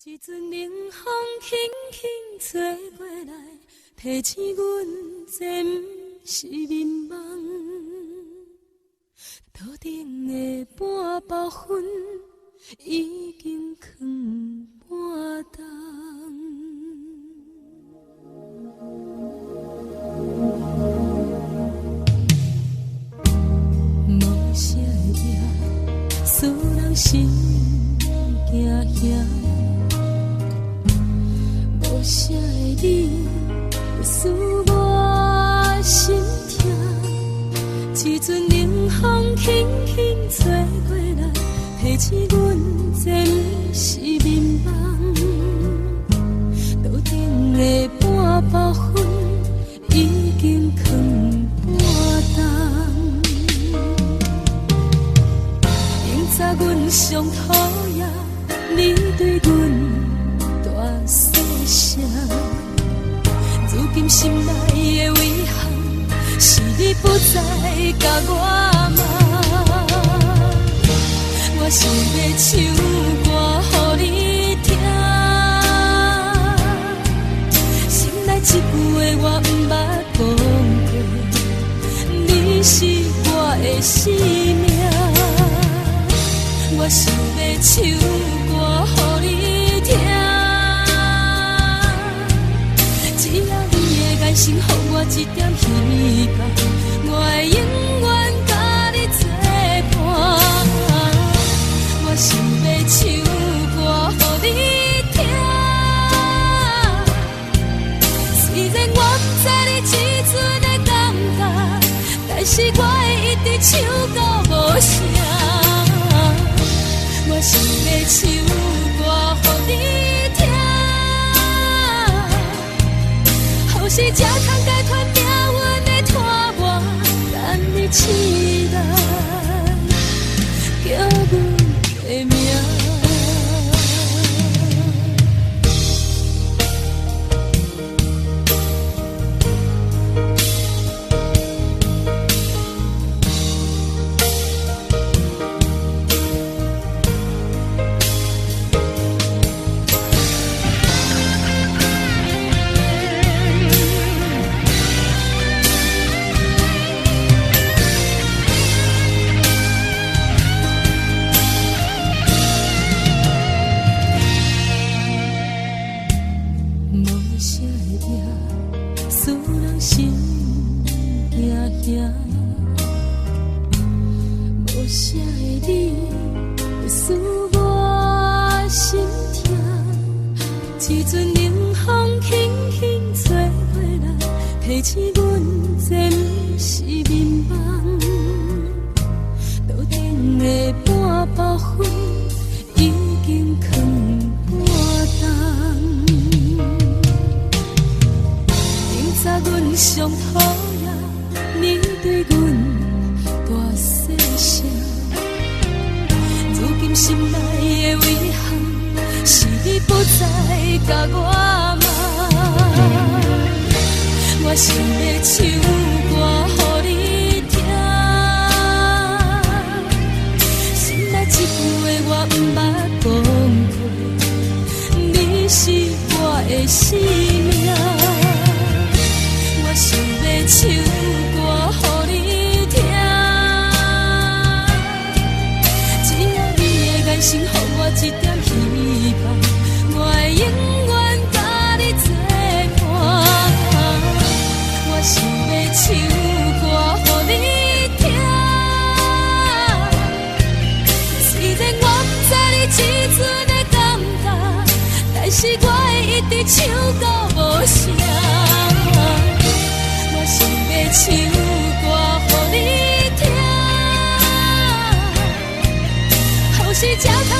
一阵冷风轻轻吹过来，提醒阮这不是眠梦。头顶的半包云已经藏半冬。无啥会夜，使人心惊惊。无啥的你，使我心痛。一阵冷风轻轻吹过来，提醒阮这不是眠梦。头顶的半包云已经藏半冬。明早阮上讨厌你对阮大细声，如今心内的遗憾，是你不再甲我骂。我想要唱歌予你听，心内一句话我不捌讲过，你是我的生命。我想要唱歌予你听，只要你的眼神予我一点希望，我会永远甲你作伴。我想要唱歌予你听，虽然我不知你这阵的感觉，但是我会一直唱到无声。我想要唱歌予你听，后世才通解脱命运的拖磨，等你起来，叫阮的名。无啥的你，使我心痛。一阵冷风轻轻吹过来，提醒阮这不是眠梦。头顶的半包云已经藏半冬。明早阮上讨厌你对阮大细声，如今心内的遗憾，是你不再甲我骂。我想要唱歌予你听，心内一句话我不捌讲过，你是我的生命。我想要唱歌予你听，只要你的眼神予我一点希望，我会永远甲你作伴。我想要唱歌予你听，虽然我不知你这阵的感觉，但是我会一直唱到无声。我想要唱歌予你听，后世才通